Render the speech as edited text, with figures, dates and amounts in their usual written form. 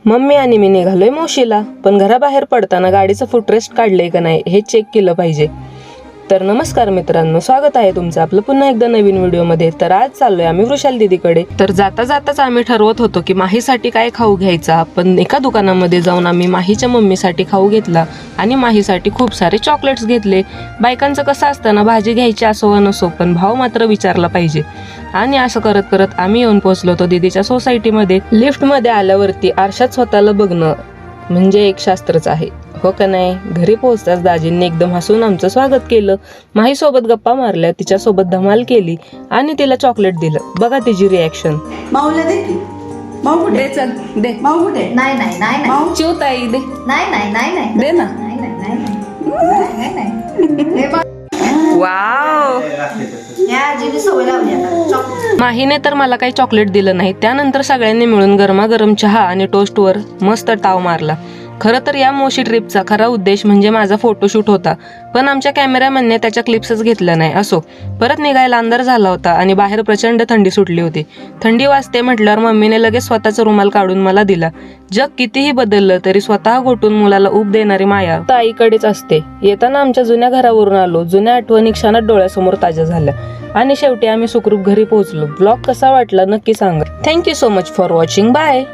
Mummy आणि मी निघालोय मोशीला, पण घराबाहेर पडताना गाडीचं फुटरेस्ट काढलंय का नाही हे चेक केलं पाहिजे. तर नमस्कार मित्रांनो, स्वागत आहे तुमचं आपलं पुन्हा एकदा नवीन व्हिडिओमध्ये. तर आज चाललोय आम्ही वृषाल दीदीकडे. तर जाता जाताच आम्ही ठरवत होतो की माहीसाठी काय खाऊ घ्यायचा, पण एका दुकानामध्ये जाऊन आम्ही माहीच्या मम्मीसाठी खाऊ घेतला आणि माहीसाठी खूप सारे चॉकलेट्स घेतले. बायकांचं कसं असतं ना, भाजी घ्यायची असो वा नसो, पण भाव मात्र विचारला पाहिजे. आणि असं करत करत आम्ही येऊन पोहोचलो होतो दीदीच्या सोसायटीमध्ये. लिफ्टमध्ये आल्यावरती आरशात स्वतःला बघणं म्हणजे एक शास्त्रच आहे, हो का नाही. घरी पोहोचताच दाजींनी एकदम हसून आमचं स्वागत केलं. माही सोबत गप्पा मारल्या, तिच्यासोबत धमाल केली आणि तिला चॉकलेट दिलं. बघा तिची रिॲक्शन. माऊला दे की. माऊ कुठे? दे चल दे. माऊ कुठे? नाही नाही नाही नाही माऊ चिवताई दे. नाही नाही नाही नाही दे ना. नाही नाही नाही नाही. हे बघ, वाव. या आजीने सवय लावली आता चॉकलेट. माहीने तर मला काही चॉकलेट दिलं नाही. त्यानंतर सगळ्यांनी मिळून गरमागरम चहा आणि टोस्टवर मस्त ताव मारला. खरं तर या मोशी ट्रिपचा खरा उद्देश म्हणजे माझा फोटोशूट होता, पण आमच्या कॅमेरामॅनने त्याच्या क्लिप्सच घेतल्या नाही. असो, परत निघायला अंधार झाला होता आणि बाहेर प्रचंड थंडी सुटली होती. थंडी वाजते म्हटल्यावर मम्मीने लगेच स्वतःचा रुमाल काढून मला दिला. जग कितीही बदललं तरी स्वतः गोटून मुलाला ऊब देणारी माया तर आईकडेच असते. येताना आमच्या जुन्या घरावरून आलो. जुन्या आठवणी क्षणात डोळ्यासमोर ताज्या झाल्या आणि शेवटी आम्ही सुखरूप घरी पोहोचलो. ब्लॉग कसा वाटला नक्की सांगा. Thank you so much for watching. Bye.